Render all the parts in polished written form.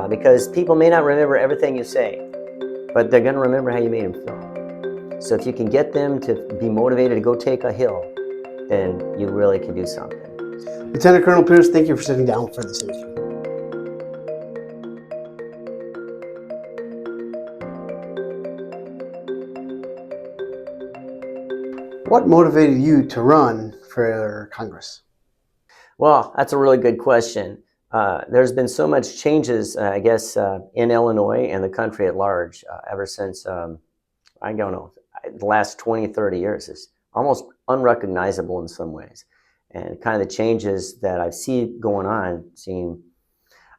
because people may not remember everything you say, but they're going to remember how you made them feel. So if you can get them to be motivated to go take a hill, then you really can do something. Lieutenant Colonel Pierce, thank you for sitting down for this interview. What motivated you to run for Congress? Well, that's a really good question. There's been so much changes, I guess, in Illinois and the country at large ever since, I don't know, the last 20, 30 years. It's almost unrecognizable in some ways. And kind of the changes that I see going on seem,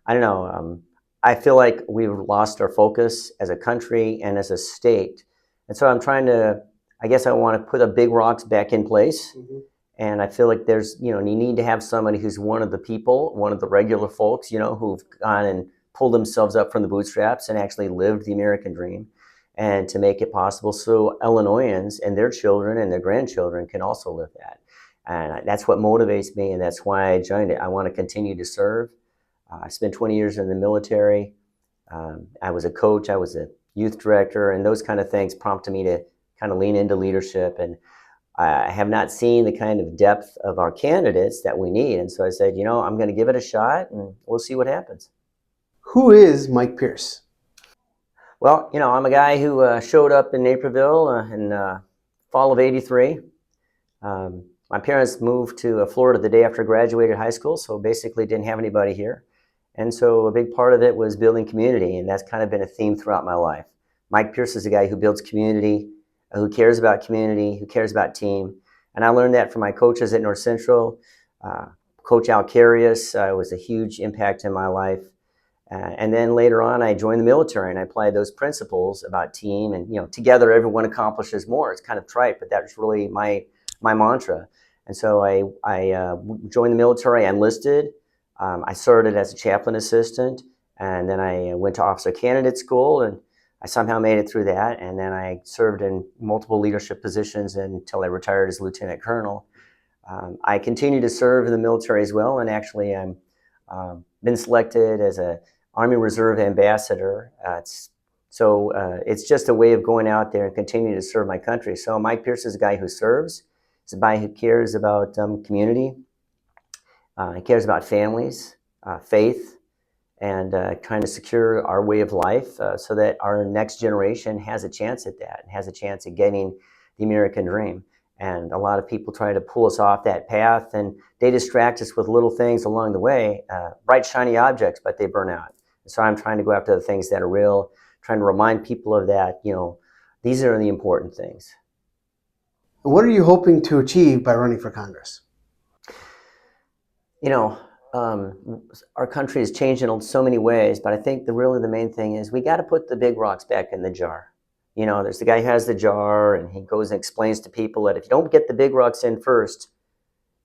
I don't know, I feel like we've lost our focus as a country and as a state. And so I'm trying to, I guess I want to put the big rocks back in place. Mm-hmm. And I feel like there's, you need to have somebody who's one of the people, one of the regular folks, who've gone and pulled themselves up from the bootstraps and actually lived the American dream, and to make it possible so Illinoisans and their children and their grandchildren can also live that. And that's what motivates me, and that's why I joined it. I want to continue to serve. I spent 20 years in the military. I was a coach, I was a youth director, and those kind of things prompted me to kind of lean into leadership. And I have not seen the kind of depth of our candidates that we need. And so I said, I'm going to give it a shot and we'll see what happens. Who is Mike Pierce? Well, I'm a guy who showed up in Naperville in fall of '83. My parents moved to Florida the day after I graduated high school, so basically didn't have anybody here. And so a big part of it was building community, and that's kind of been a theme throughout my life. Mike Pierce is a guy who builds community, who cares about community, who cares about team. And I learned that from my coaches at North Central. Coach Al Carius was a huge impact in my life. And then later on, I joined the military and I applied those principles about team and, together everyone accomplishes more. It's kind of trite, but that's really my mantra. And so I joined the military, I enlisted. I started as a chaplain assistant, and then I went to officer candidate school, and I somehow made it through that, and then I served in multiple leadership positions until I retired as lieutenant colonel. I continue to serve in the military as well, and actually I'm been selected as a Army Reserve ambassador. It's just a way of going out there and continuing to serve my country. So Mike Pierce is a guy who serves. He's a guy who cares about community. He cares about families, faith, and trying to secure our way of life so that our next generation has a chance at that, and has a chance at getting the American dream. And a lot of people try to pull us off that path, and they distract us with little things along the way, bright, shiny objects, but they burn out. And so I'm trying to go after the things that are real, trying to remind people of that, these are the important things. What are you hoping to achieve by running for Congress? Our country has changed in so many ways, but I think the main thing is we got to put the big rocks back in the jar. There's the guy who has the jar, and he goes and explains to people that if you don't get the big rocks in first,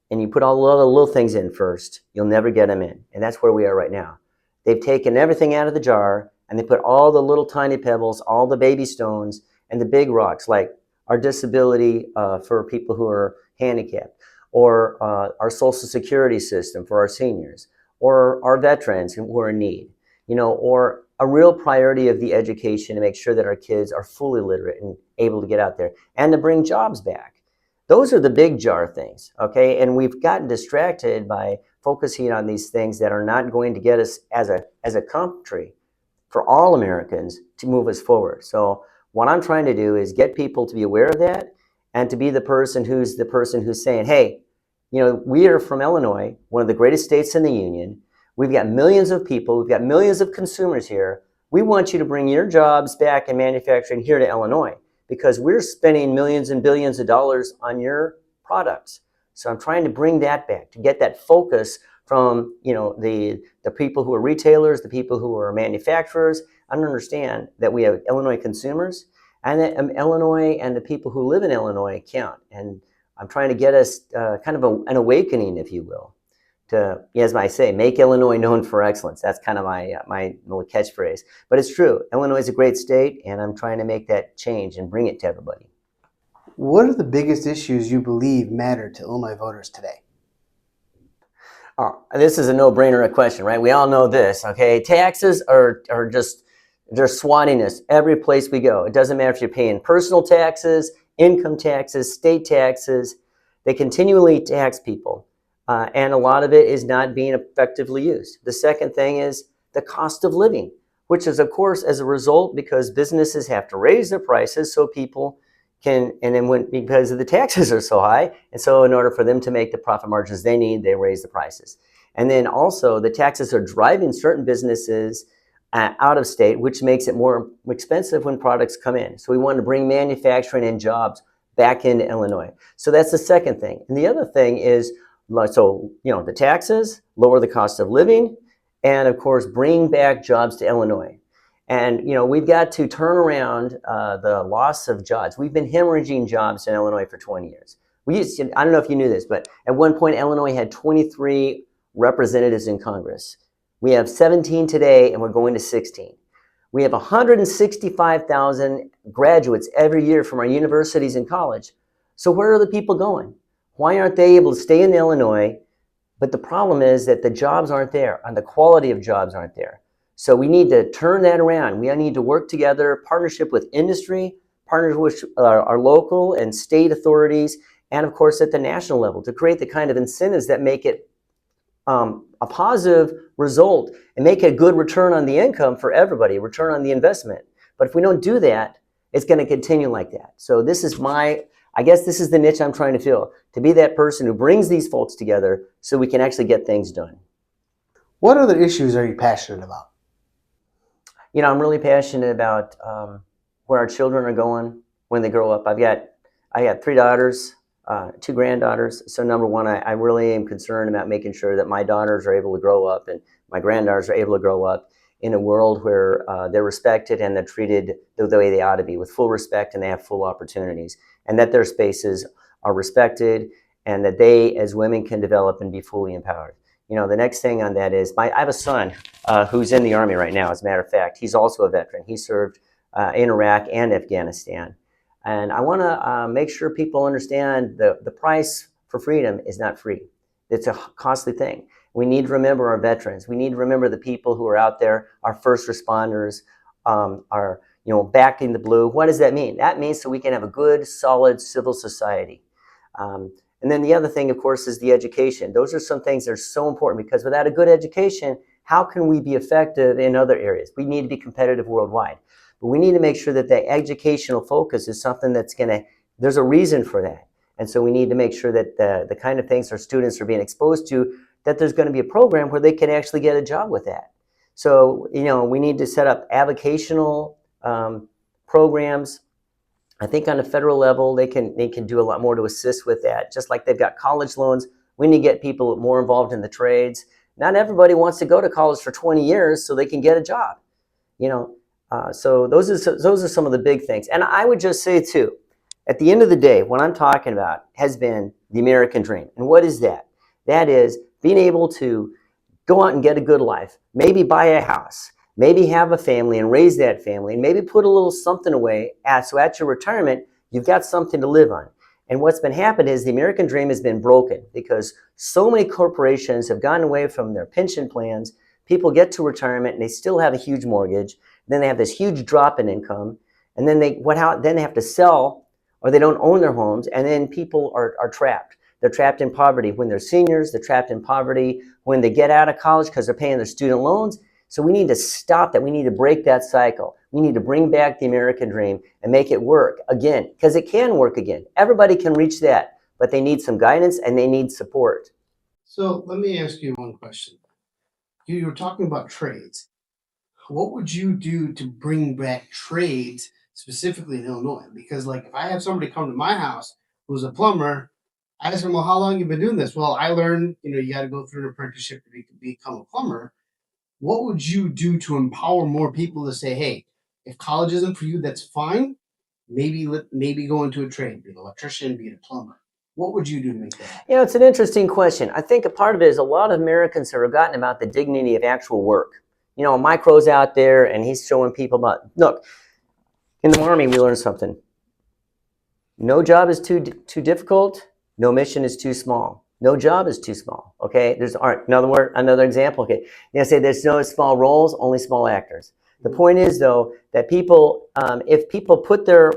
and you put all the other little things in first, you'll never get them in. And that's where we are right now. They've taken everything out of the jar, and they put all the little tiny pebbles, all the baby stones, and the big rocks, like our disability for people who are handicapped, or our Social Security system for our seniors, or our veterans who are in need, or a real priority of the education to make sure that our kids are fully literate and able to get out there, and to bring jobs back. Those are the big jar things, okay? And we've gotten distracted by focusing on these things that are not going to get us as a country, for all Americans, to move us forward. So what I'm trying to do is get people to be aware of that, and to be the person who's saying, hey, we are from Illinois, one of the greatest states in the union. We've got millions of people. We've got millions of consumers here. We want you to bring your jobs back in manufacturing here to Illinois, because we're spending millions and billions of dollars on your products. So I'm trying to bring that back, to get that focus from the people who are retailers, the people who are manufacturers, and understand that we have Illinois consumers, and that Illinois and the people who live in Illinois count. And I'm trying to get us kind of an awakening, if you will, to, as I say, make Illinois known for excellence. That's kind of my little catchphrase. But it's true. Illinois is a great state, and I'm trying to make that change and bring it to everybody. What are the biggest issues you believe matter to Illinois voters today? This is a no-brainer question, right? We all know this, okay? Taxes are just, they're swatting us every place we go. It doesn't matter if you're paying personal taxes, income taxes, state taxes. They continually tax people, and a lot of it is not being effectively used. The second thing is the cost of living, which is, of course, as a result, because businesses have to raise their prices so people can, and then because the taxes are so high, and so in order for them to make the profit margins they need, they raise the prices. And then also the taxes are driving certain businesses out of state, which makes it more expensive when products come in. So we want to bring manufacturing and jobs back into Illinois. So that's the second thing. And the other thing is, so, the taxes, lower the cost of living, and of course, bring back jobs to Illinois. And, we've got to turn around the loss of jobs. We've been hemorrhaging jobs in Illinois for 20 years. I don't know if you knew this, but at one point, Illinois had 23 representatives in Congress. We have 17 today, and we're going to 16. We have 165,000 graduates every year from our universities and college. So where are the people going? Why aren't they able to stay in Illinois? But the problem is that the jobs aren't there, and the quality of jobs aren't there. So we need to turn that around. We need to work together, partnership with industry, partner with our local and state authorities, and of course at the national level to create the kind of incentives that make it a positive result and make a good return on the income for everybody, return on the investment. But if we don't do that, it's going to continue like that. So this is I guess this is the niche I'm trying to fill, to be that person who brings these folks together so we can actually get things done. What other issues are you passionate about? I'm really passionate about where our children are going when they grow up. I got 3 daughters, 2 granddaughters. So number one, I really am concerned about making sure that my daughters are able to grow up and my granddaughters are able to grow up in a world where they're respected and they're treated the way they ought to be, with full respect, and they have full opportunities, and that their spaces are respected, and that they, as women, can develop and be fully empowered. The next thing on that is, I have a son who's in the Army right now, as a matter of fact. He's also a veteran. He served in Iraq and Afghanistan. And I want to make sure people understand the price for freedom is not free. It's a costly thing. We need to remember our veterans. We need to remember the people who are out there, our first responders, our back in the blue. What does that mean? That means so we can have a good, solid civil society. And then the other thing, of course, is the education. Those are some things that are so important, because without a good education, how can we be effective in other areas? We need to be competitive worldwide. But we need to make sure that the educational focus is something that's there's a reason for that. And so we need to make sure that the kind of things our students are being exposed to, that there's going to be a program where they can actually get a job with that. So, we need to set up avocational programs. I think on a federal level, they can do a lot more to assist with that. Just like they've got college loans, we need to get people more involved in the trades. Not everybody wants to go to college for 20 years so they can get a job. So those are some of the big things. And I would just say too, at the end of the day, what I'm talking about has been the American dream. And what is that? That is being able to go out and get a good life, maybe buy a house, maybe have a family and raise that family, and maybe put a little something away so at your retirement, you've got something to live on. And what's been happening is the American dream has been broken because so many corporations have gotten away from their pension plans. People get to retirement and they still have a huge mortgage. Then they have this huge drop in income, and then they have to sell, or they don't own their homes, and then people are trapped. They're trapped in poverty when they're seniors. They're trapped in poverty when they get out of college because they're paying their student loans. So we need to stop that. We need to break that cycle. We need to bring back the American dream and make it work again, because it can work again. Everybody can reach that, but they need some guidance and they need support. So let me ask you one question. You were talking about trades. What would you do to bring back trades specifically in Illinois? Because if I have somebody come to my house who's a plumber, I ask them, well, how long you been doing this? Well, I learned, you got to go through an apprenticeship to become a plumber. What would you do to empower more people to say, hey, if college isn't for you, that's fine. Maybe go into a trade, be an electrician, be a plumber. What would you do to make that happen? It's an interesting question. I think a part of it is a lot of Americans have forgotten about the dignity of actual work. Micro's out there and he's showing people look, in the Army we learned something. No job is too difficult. No mission is too small. No job is too small. Okay, there's another example. Okay, say there's no small roles, only small actors. The point is though that people, if people put their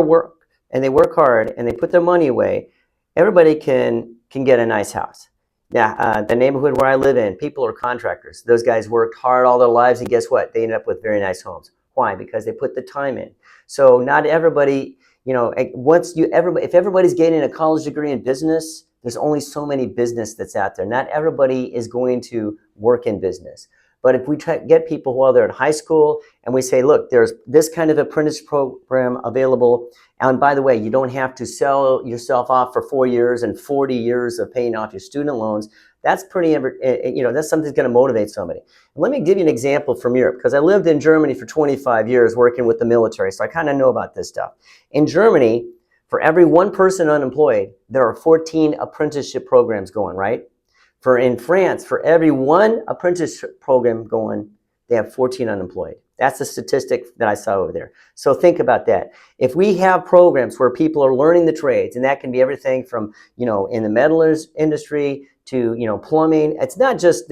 work and they work hard and they put their money away, everybody can get a nice house. Yeah, the neighborhood where I live in, people are contractors. Those guys worked hard all their lives, and guess what? They end up with very nice homes. Why? Because they put the time in. So not everybody, if everybody's getting a college degree in business, there's only so many business that's out there. Not everybody is going to work in business. But if we try to get people while they're in high school and we say, look, there's this kind of apprentice program available. And by the way, you don't have to sell yourself off for 4 years and 40 years of paying off your student loans. That's that's something that's going to motivate somebody. And let me give you an example from Europe, because I lived in Germany for 25 years working with the military, so I kind of know about this stuff. In Germany, for every one person unemployed, there are 14 apprenticeship programs going, right? In France, for every one apprenticeship program going, they have 14 unemployed. That's the statistic that I saw over there. So think about that. If we have programs where people are learning the trades, and that can be everything from, in the metallurgy industry to, plumbing. It's not just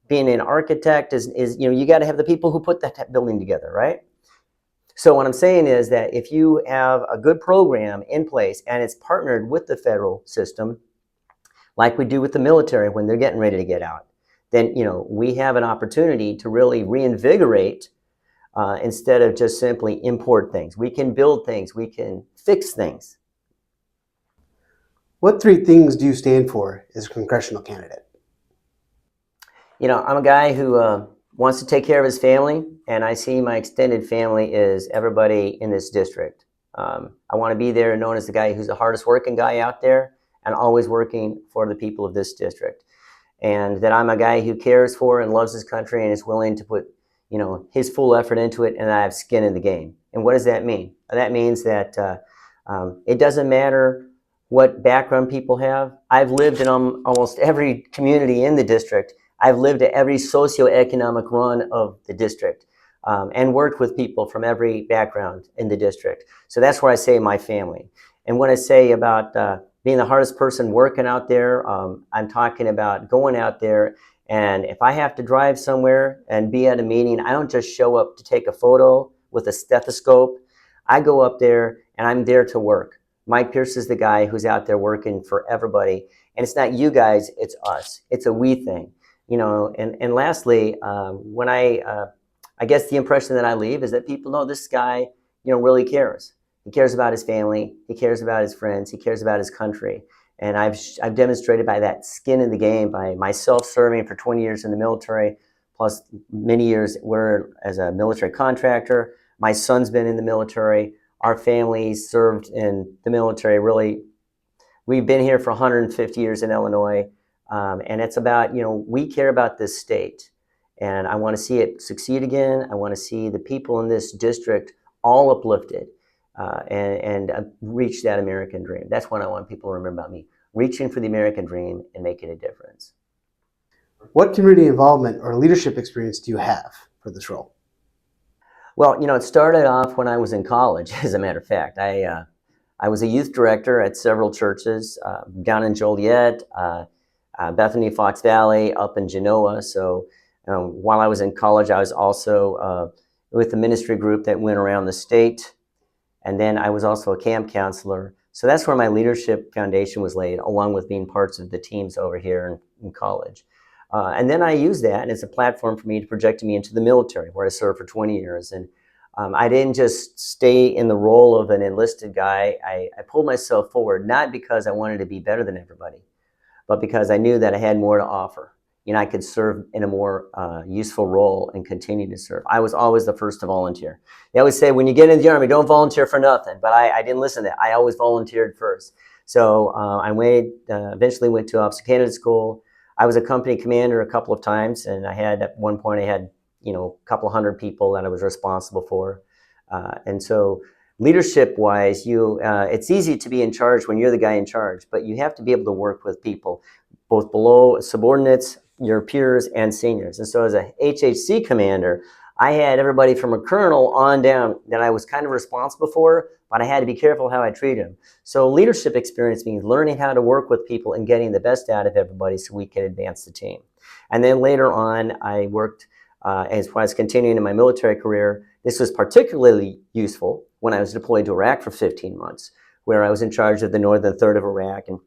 being an architect is you got to have the people who put that building together, right? So what I'm saying is that if you have a good program in place and it's partnered with the federal system, like we do with the military when they're getting ready to get out, then we have an opportunity to really reinvigorate instead of just simply import things. We can build things. We can fix things. What 3 things do you stand for as a congressional candidate? I'm a guy who wants to take care of his family, and I see my extended family as everybody in this district. I want to be there known as the guy who's the hardest working guy out there and always working for the people of this district. And that I'm a guy who cares for and loves his country and is willing to put, his full effort into it, and I have skin in the game. And what does that mean? That means that it doesn't matter what background people have. I've lived in almost every community in the district. I've lived at every socioeconomic run of the district and worked with people from every background in the district. So that's where I say my family. And what I say about being the hardest person working out there, I'm talking about going out there, and if I have to drive somewhere and be at a meeting, I don't just show up to take a photo with a stethoscope. I go up there and I'm there to work. Mike Pierce is the guy who's out there working for everybody. And it's not you guys, it's us. It's a we thing. And lastly, when I guess the impression that I leave is that people know this guy, really cares. He cares about his family. He cares about his friends. He cares about his country. And I've demonstrated by that skin in the game, by myself serving for 20 years in the military, plus many years as a military contractor. My son's been in the military. Our family served in the military. Really, we've been here for 150 years in Illinois. And it's about, we care about this state. And I want to see it succeed again. I want to see the people in this district all uplifted. And reach that American dream. That's what I want people to remember about me, reaching for the American dream and making a difference. What community involvement or leadership experience do you have for this role? Well, it started off when I was in college, as a matter of fact. I was a youth director at several churches down in Joliet, Bethany, Fox Valley, up in Genoa. So while I was in college, I was also with the ministry group that went around the state. And then I was also a camp counselor. So that's where my leadership foundation was laid, along with being parts of the teams over here in college. And then I used that as a platform for me to project me into the military, where I served for 20 years. And I didn't just stay in the role of an enlisted guy. I pulled myself forward, not because I wanted to be better than everybody, but because I knew that I had more to offer. I could serve in a more useful role and continue to serve. I was always the first to volunteer. They always say, when you get in the Army, don't volunteer for nothing. But I didn't listen to that. I always volunteered first. So I eventually went to officer candidate school. I was a company commander a couple of times, and at one point I had a couple hundred people that I was responsible for. And so leadership-wise, it's easy to be in charge when you're the guy in charge, but you have to be able to work with people, both below subordinates, your peers, and seniors. And so as a HHC commander, I had everybody from a colonel on down that I was kind of responsible for, but I had to be careful how I treat them. So leadership experience means learning how to work with people and getting the best out of everybody so we can advance the team. And then later on, I worked as I was continuing in my military career. This was particularly useful when I was deployed to Iraq for 15 months, where I was in charge of the northern third of Iraq. And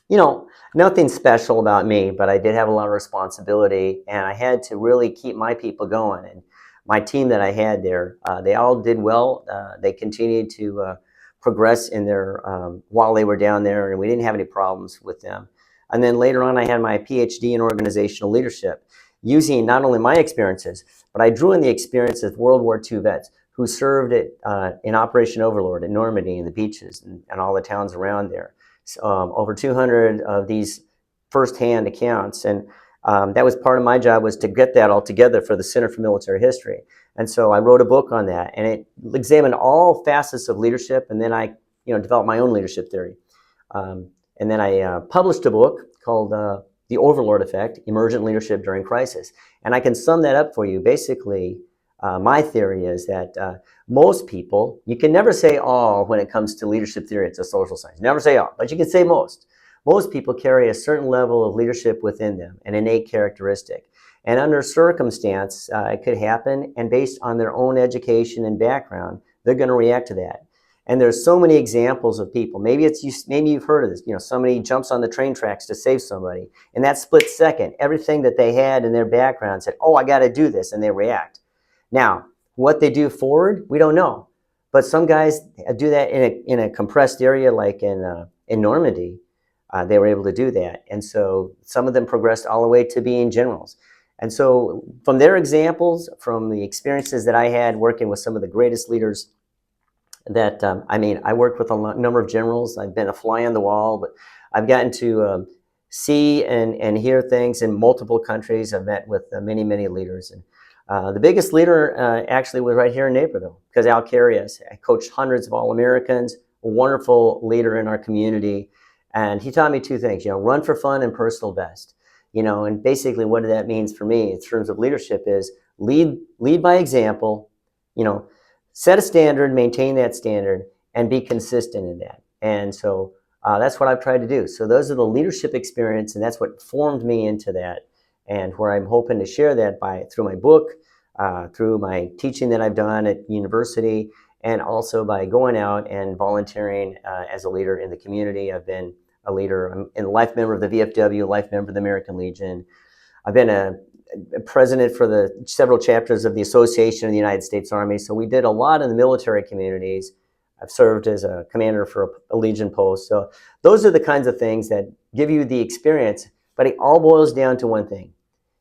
you know, nothing special about me, but I did have a lot of responsibility, and I had to really keep my people going. And my team that I had there, they all did well. They continued to progress in their while they were down there, and we didn't have any problems with them. And then later on, I had my PhD in organizational leadership, using not only my experiences, but I drew in the experiences of World War II vets who served in Operation Overlord in Normandy and the beaches and all the towns around there. Over 200 of these firsthand accounts, and that was part of my job, was to get that all together for the Center for Military History. And so I wrote a book on that, and it examined all facets of leadership, and then I developed my own leadership theory. And then I published a book called The Overlord Effect, Emergent Leadership During Crisis. And I can sum that up for you. Basically, my theory is that most people, you can never say all when it comes to leadership theory. It's a social science. Never say all, but you can say most. Most people carry a certain level of leadership within them, an innate characteristic. And under circumstance, it could happen, and based on their own education and background, they're going to react to that. And there's so many examples of people. Maybe you've heard of this. Somebody jumps on the train tracks to save somebody. In that split second, everything that they had in their background said, "Oh, I got to do this," and they react. Now, what they do forward, we don't know. But some guys do that in a compressed area, like in Normandy. They were able to do that. And so some of them progressed all the way to being generals. And so from their examples, from the experiences that I had working with some of the greatest leaders that, I worked with a number of generals. I've been a fly on the wall, but I've gotten to see and hear things in multiple countries. I've met with many, many leaders. And the biggest leader actually was right here in Naperville, because Al Carias. I coached hundreds of All-Americans, a wonderful leader in our community. And he taught me two things, run for fun and personal best. And basically what that means for me in terms of leadership is lead by example, set a standard, maintain that standard, and be consistent in that. And so that's what I've tried to do. So those are the leadership experience, and that's what formed me into that, and where I'm hoping to share that through my book, through my teaching that I've done at university, and also by going out and volunteering as a leader in the community. I've been a leader. I'm a life member of the VFW, life member of the American Legion. I've been a president for the several chapters of the Association of the United States Army. So we did a lot in the military communities. I've served as a commander for a Legion post. So those are the kinds of things that give you the experience, but it all boils down to one thing.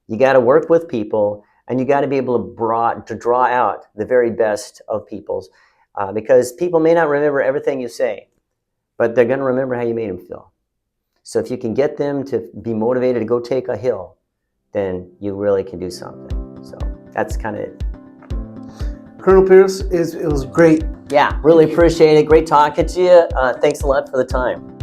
You got to work with people, and you got to be able to draw out the very best of people's, because people may not remember everything you say, but they're going to remember how you made them feel. So if you can get them to be motivated to go take a hill, then you really can do something. So that's kind of it. Colonel Pierce, it was great. Yeah, really appreciate it. Great talking to you. Thanks a lot for the time.